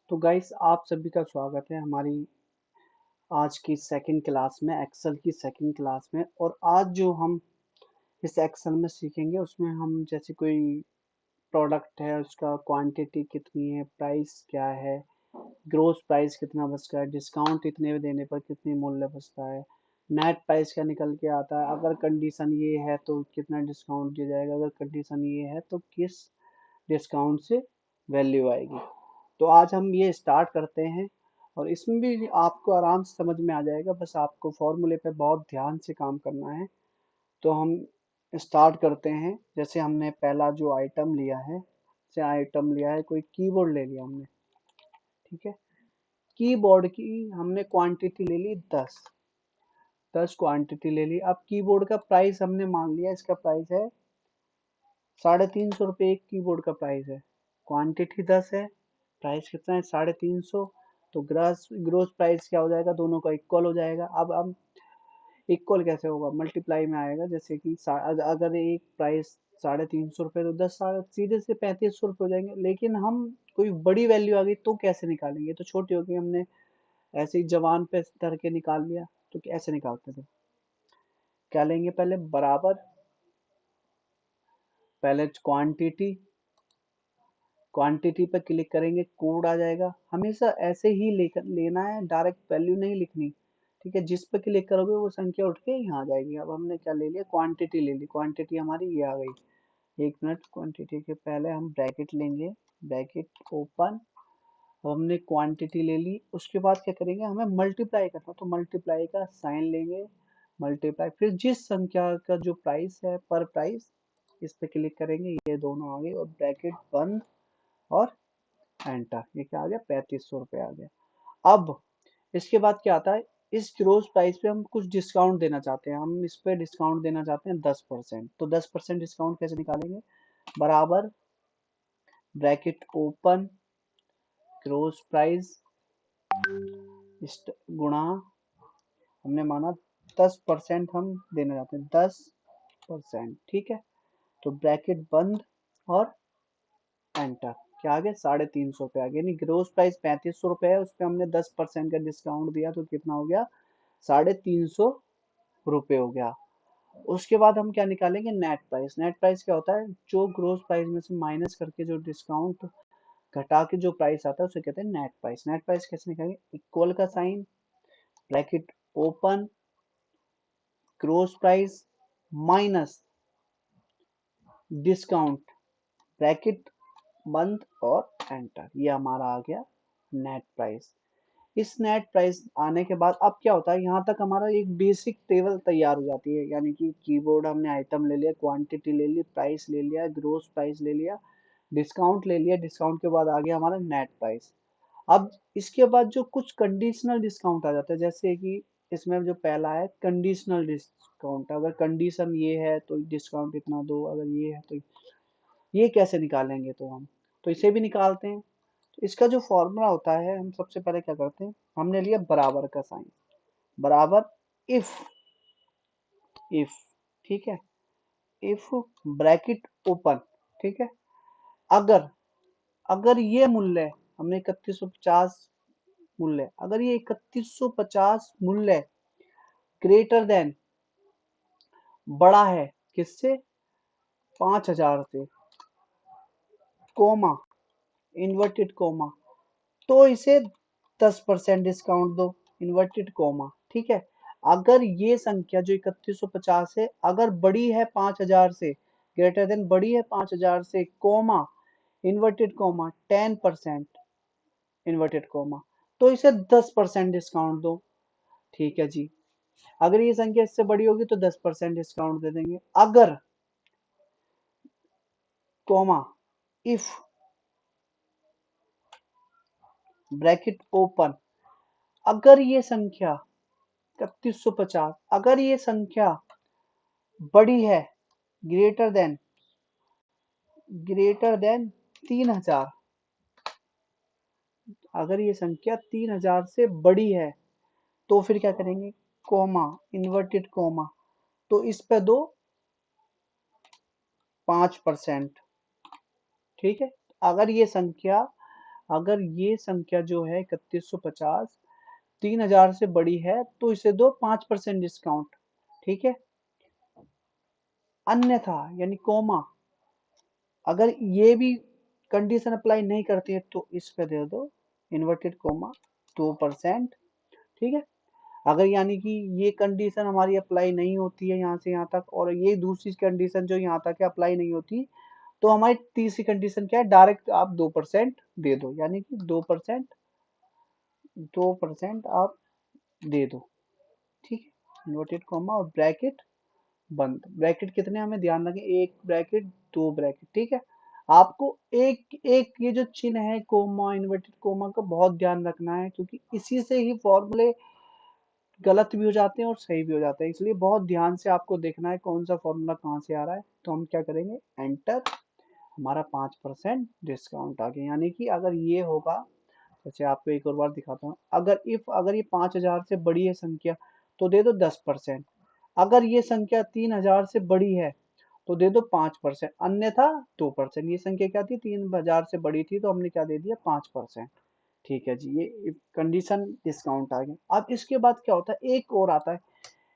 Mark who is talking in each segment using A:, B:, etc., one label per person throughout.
A: तो गाइस आप सभी का स्वागत है हमारी आज की सेकंड क्लास में, एक्सेल की सेकंड क्लास में। और आज जो हम इस एक्सेल में सीखेंगे उसमें हम जैसे कोई प्रोडक्ट है, उसका क्वांटिटी कितनी है, प्राइस क्या है, ग्रोस प्राइस कितना बचता है, डिस्काउंट इतने देने पर कितनी मूल्य बचता है, नेट प्राइस क्या निकल के आता है, अगर कंडीशन ये है तो कितना डिस्काउंट दिया जाएगा, अगर कंडीशन ये है तो किस डिस्काउंट से वैल्यू आएगी। तो आज हम ये स्टार्ट करते हैं और इसमें भी आपको आराम से समझ में आ जाएगा, बस आपको फॉर्मूले पे बहुत ध्यान से काम करना है। तो हम स्टार्ट करते हैं। जैसे हमने पहला जो आइटम लिया है, जैसे आइटम लिया है, कोई कीबोर्ड ले लिया हमने, ठीक है। कीबोर्ड की हमने क्वांटिटी ले ली 10 क्वांटिटी ले ली। अब कीबोर्ड का प्राइस हमने मान लिया, इसका प्राइस है 350 रुपये। एक कीबोर्ड का प्राइस है, क्वांटिटी 10 है, प्राइस कितना है 350। तो ग्रॉस ग्रोस प्राइस क्या हो जाएगा, दोनों का इक्वल हो जाएगा। अब इक्वल कैसे होगा, मल्टीप्लाई में आएगा। जैसे कि अगर एक प्राइस 350 रुपये तो 10 सीधे से 3500 रुपये हो जाएंगे। लेकिन हम कोई बड़ी वैल्यू आ गई तो कैसे निकालेंगे, तो छोटी होगी, हमने ऐसे ही जवान पे धर के निकाल लिया। तो कैसे निकालते थे, क्या लेंगे, पहले बराबर, पहले क्वांटिटी पर क्लिक करेंगे, कोड आ जाएगा। हमेशा ऐसे ही लेकर लेना है, डायरेक्ट वैल्यू नहीं लिखनी, ठीक है। जिस पर क्लिक करोगे वो संख्या उठ के यहाँ आ जाएगी। अब हमने क्या ले लिया, क्वांटिटी ले ली, क्वांटिटी हमारी ये आ गई। 1 मिनट, क्वांटिटी के पहले हम ब्रैकेट लेंगे, ब्रैकेट ओपन। अब हमने क्वांटिटी ले ली, उसके बाद क्या करेंगे, हमें मल्टीप्लाई करना, तो मल्टीप्लाई का साइन लेंगे, मल्टीप्लाई, फिर जिस संख्या का जो प्राइस है पर प्राइस, इस पे क्लिक करेंगे, ये दोनों आ गए और ब्रैकेट बंद और एंटर। ये क्या आ गया, 3500 रुपये आ गया। अब इसके बाद क्या आता है, इस ग्रोस प्राइस पे हम कुछ डिस्काउंट देना चाहते हैं, हम इस पे डिस्काउंट देना चाहते हैं 10%। तो 10% डिस्काउंट कैसे निकालेंगे, बराबर ब्रैकेट ओपन, ग्रोस प्राइस गुणा, हमने माना 10% हम देना चाहते हैं, 10%, ठीक है। तो ब्रैकेट बंद और एंटर। क्या आ गया, 350 रुपये आ गया। यानी ग्रोस प्राइस 3500 रुपये है, उस पर हमने 10% का डिस्काउंट दिया तो कितना हो गया, 350 रुपये हो गया। उसके बाद हम क्या निकालेंगे, नेट प्राइस। नेट प्राइस क्या होता है, जो ग्रोस प्राइस में से माइनस करके जो डिस्काउंट घटा के जो प्राइस आता है उसे कहते हैं नेट प्राइस। नेट प्राइस कैसे निकालेंगे, इक्वल का sign, bracket open, gross price minus discount, bracket बंद और एंटर। ये हमारा आ गया नेट प्राइस। इस नेट प्राइस आने के बाद अब क्या होता है, यहाँ तक हमारा एक बेसिक टेबल तैयार हो जाती है। यानी कि कीबोर्ड हमने आइटम ले लिया, क्वांटिटी ले ली, प्राइस ले लिया, ग्रोस प्राइस ले लिया, डिस्काउंट ले लिया, डिस्काउंट के बाद आ गया हमारा नेट प्राइस। अब इसके बाद जो कुछ कंडीशनल डिस्काउंट आ जाता है, जैसे कि इसमें जो पहला है कंडीशनल डिस्काउंट, अगर कंडीशन ये है तो डिस्काउंट इतना दो, अगर ये है तो ये कैसे निकालेंगे, तो हम तो इसे भी निकालते हैं। तो इसका जो फॉर्मूला होता है, हम सबसे पहले क्या करते हैं, हमने लिया बराबर का साइन, बराबर इफ, ठीक है, इफ ब्रैकेट ओपन, ठीक है। अगर अगर ये मूल्य, हमने 3150 मूल्य, अगर ये 3150 मूल्य ग्रेटर देन, बड़ा है किससे, 5000 से, कोमा, इन्वर्टेड कोमा, तो इसे 10% डिस्काउंट दो, इन्वर्टेड कोमा, ठीक है। अगर ये संख्या जो 3150 है अगर बड़ी है 5000 से, ग्रेटर देन बड़ी है 5000 से, comma, inverted comma 10%, inverted comma, तो इसे 10% डिस्काउंट दो, ठीक है जी। अगर ये संख्या इससे बड़ी होगी तो 10% डिस्काउंट दे देंगे। अगर कोमा, इफ ब्रैकेट ओपन, अगर ये संख्या 3150, अगर ये संख्या बड़ी है, ग्रेटर देन 3000, अगर ये संख्या 3000 से बड़ी है तो फिर क्या करेंगे, कोमा, इन्वर्टेड कोमा, तो इस पे दो 5%, ठीक है। अगर ये संख्या अगर ये संख्या जो है 3150 3000 से बड़ी है तो इसे दो 5% डिस्काउंट। ठीक है, अन्यथा यानी कोमा, अगर ये भी कंडीशन अप्लाई नहीं करती है तो इस पे दे दो इन्वर्टेड कोमा 2%। ठीक है, अगर यानी कि ये कंडीशन हमारी अप्लाई नहीं होती है यहाँ से यहाँ तक, और ये दूसरी कंडीशन जो यहाँ तक है अप्लाई नहीं होती, तो हमारी तीसरी कंडीशन क्या है, डायरेक्ट आप 2% दे दो, यानी कि 2% आप दे दो। ठीक है, इन्वर्टेड कॉमा और ब्रैकेट बंद। ब्रैकेट कितने हमें ध्यान रखें, एक ब्रैकेट दो ब्रैकेट। ठीक है, आपको एक एक ये जो चिन्ह है कोमा इन्वर्टेड कोमा का बहुत ध्यान रखना है, क्योंकि इसी से ही फॉर्मूले गलत भी हो जाते हैं और सही भी हो जाते हैं, इसलिए बहुत ध्यान से आपको देखना है कौन सा फॉर्मूला कहाँ से आ रहा है। तो हम क्या करेंगे, एंटर, हमारा 5% डिस्काउंट आ गया। यानी कि अगर ये होगा, जैसे आपको एक और बार दिखाता हूँ, अगर ये 5000 से बड़ी है संख्या तो दे दो 10%। अगर ये संख्या 3000 से बड़ी है तो दे दो 5%, अन्यथा 2%। ये संख्या क्या थी, 3000 से बड़ी थी, तो हमने क्या दे दिया, 5%। ठीक है जी, ये कंडीशन डिस्काउंट आ गया। अब इसके बाद क्या होता है, एक और आता है,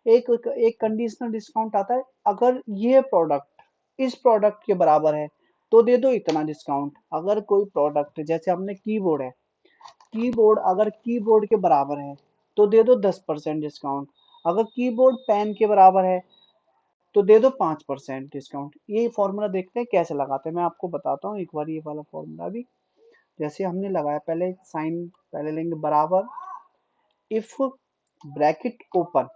A: एक एक कंडीशनल डिस्काउंट आता है। अगर ये प्रोडक्ट इस प्रोडक्ट के बराबर है तो दे दो इतना डिस्काउंट। अगर कोई प्रोडक्ट, जैसे हमने कीबोर्ड है, कीबोर्ड अगर कीबोर्ड के बराबर है तो दे दो 10% डिस्काउंट। अगर कीबोर्ड पेन के बराबर है तो दे दो 5% डिस्काउंट। ये फॉर्मूला देखते हैं कैसे लगाते हैं, मैं आपको बताता हूँ एक बार ये वाला फॉर्मूला भी। जैसे हमने लगाया, पहले साइन पहले लेंगे बराबर, इफ ब्रैकेट ओपन।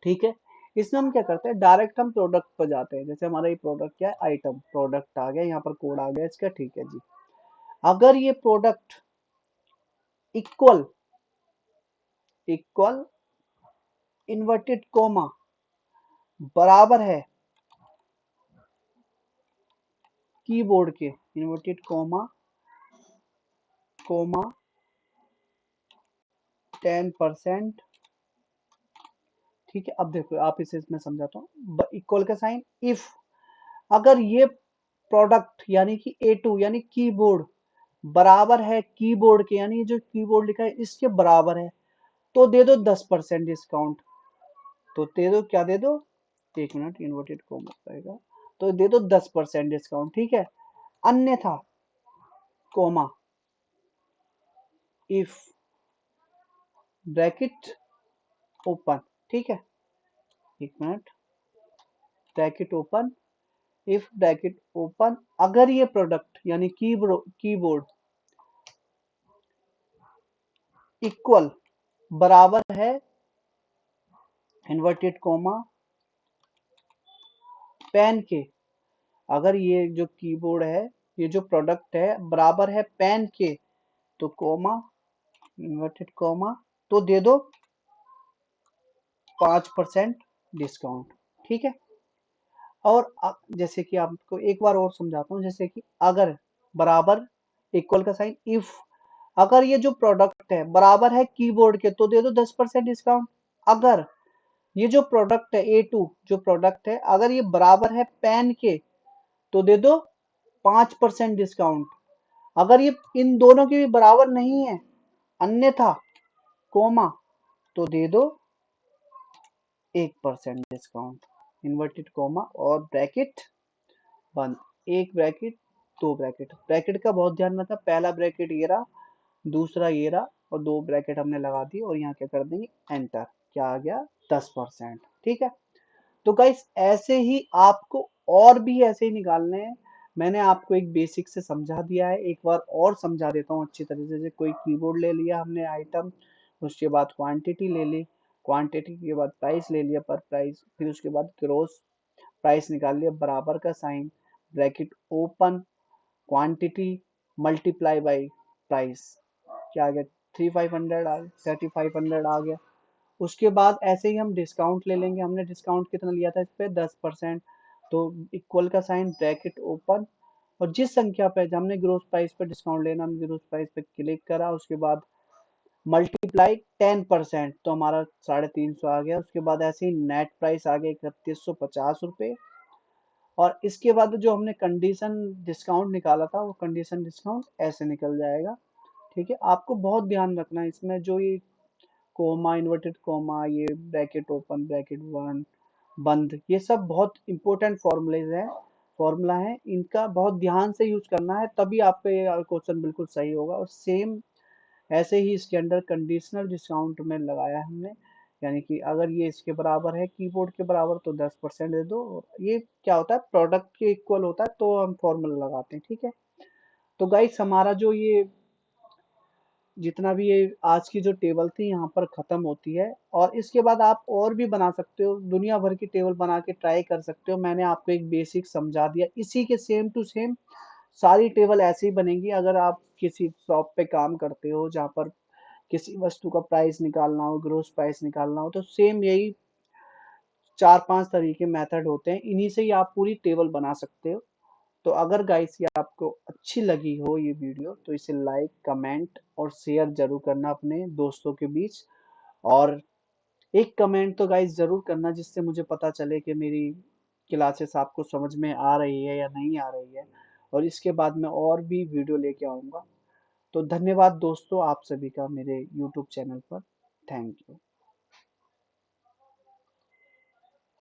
A: ठीक है, इसमें हम क्या करते हैं, डायरेक्ट हम प्रोडक्ट पर जाते हैं। जैसे हमारा ये प्रोडक्ट क्या है, आइटम प्रोडक्ट आ गया, यहाँ पर कोड आ गया इसका। ठीक है जी, अगर ये product equal equal inverted coma बराबर है कीबोर्ड के, इन्वर्टेड कोमा कोमा 10%। ठीक है, अब देखो आप इसे मैं समझाता हूँ, इक्वल का साइन, इफ अगर ये प्रोडक्ट यानी कि A2 यानी कीबोर्ड बराबर है कीबोर्ड के, यानी जो कीबोर्ड लिखा है इसके बराबर है, तो दे दो 10% डिस्काउंट। तो दे दो, क्या दे दो, एक मिनट, इन्वर्टेड कॉमा रहेगा, तो दे दो 10% डिस्काउंट। ठीक है, अन्यथा कोमा, इफ ब्रैकेट ओपन। ठीक है, एक minute, bracket open, if bracket open, अगर ये प्रोडक्ट यानी कीबोर्ड इक्वल बराबर है इन्वर्टेड कोमा पेन के, अगर ये जो कीबोर्ड है, ये जो प्रोडक्ट है बराबर है पेन के, तो कोमा इन्वर्टेड कोमा, तो दे दो 5% डिस्काउंट। ठीक है, और जैसे कि आपको एक बार और समझाता हूँ, जैसे कि अगर बराबर इक्वल का साइन, इफ अगर ये जो प्रोडक्ट है बराबर है कीबोर्ड के तो दे दो 10% डिस्काउंट। अगर ये जो प्रोडक्ट है A2 जो प्रोडक्ट है, अगर ये बराबर है पेन के तो दे दो 5% डिस्काउंट। अगर ये इन दोनों के भी बराबर नहीं है, अन्यथा कोमा, तो दे दो 1% डिस्काउंट। इन्वर्टेड कोमा और ब्रैकेट बंद, एक ब्रैकेट दो ब्रैकेट। ब्रैकेट का बहुत ध्यान रखना, पहला ब्रैकेट ये रहा, दूसरा ये रहा, और दो ब्रैकेट हमने लगा दी, और यहाँ क्या कर देंगे, एंटर, क्या आ गया, 10%। ठीक है, तो गाइस ऐसे ही आपको और भी ऐसे ही निकालने हैं। मैंने आपको एक बेसिक से समझा दिया है, एक बार और समझा देता हूँ अच्छी तरीके से। कोई कीबोर्ड ले लिया हमने आइटम, उसके बाद क्वांटिटी ले ली, क्वांटिटी के बाद प्राइस ले लिया पर प्राइस, फिर उसके बाद ग्रोस प्राइस निकाल लिया, बराबर का sign, bracket open, quantity multiply by price, क्या आ गया, 3500 आ गया, 3500 आ गया। उसके बाद ऐसे ही हम डिस्काउंट ले लेंगे, हमने डिस्काउंट कितना लिया था इस पे, 10%। तो इक्वल का साइन, ब्रैकेट ओपन, और जिस संख्या पे हमने ग्रोस प्राइस पे डिस्काउंट लेना, हम ग्रोस प्राइस पे क्लिक करा, उसके बाद मल्टीप्लाई 10%, तो हमारा 350 आ गया। उसके बाद ऐसे ही नेट प्राइस आ गया 3150 रुपये। और इसके बाद जो हमने कंडीशन डिस्काउंट निकाला था वो कंडीशन डिस्काउंट ऐसे निकल जाएगा। ठीक है, आपको बहुत ध्यान रखना है इसमें, जो ये कोमा, इन्वर्टेड कोमा, ये ब्रैकेट ओपन, ब्रैकेट वन, बंद, ये सब बहुत इंपॉर्टेंट फॉर्मूला है, इनका बहुत ध्यान से यूज करना है, तभी आपका ये क्वेश्चन बिल्कुल सही होगा। और सेम ऐसे ही इसके अंदर कंडीशनल डिस्काउंट में लगाया है हमने, यानी कि अगर ये इसके बराबर है, कीबोर्ड के बराबर, तो 10% दे दो। और ये क्या होता है, प्रोडक्ट के इक्वल होता है तो हम फॉर्मूला लगाते हैं। ठीक है, तो गाइस हमारा जो ये जितना भी ये आज की जो टेबल थी यहाँ पर खत्म होती है। और इसके बाद आप और भी बना सकते हो, दुनिया भर की टेबल बना के ट्राई कर सकते हो। मैंने आपको एक बेसिक समझा दिया, इसी के सेम टू सेम सारी टेबल ऐसे ही बनेंगी। अगर आप किसी शॉप पे काम करते हो जहाँ पर किसी वस्तु का प्राइस निकालना हो, ग्रोस प्राइस निकालना हो, तो सेम यही 4-5 तरीके मेथड होते हैं, इन्हीं से ही आप पूरी टेबल बना सकते हो। तो अगर गाइस ये आपको अच्छी लगी हो ये वीडियो, तो इसे लाइक, कमेंट और शेयर जरूर करना अपने दोस्तों के बीच। और एक कमेंट तो गाइस जरूर करना, जिससे मुझे पता चले कि मेरी क्लासेस आपको समझ में आ रही है या नहीं आ रही है। और इसके बाद मैं और भी वीडियो लेके आऊँगा। तो धन्यवाद दोस्तों आप सभी का मेरे यूट्यूब चैनल पर। Thank you.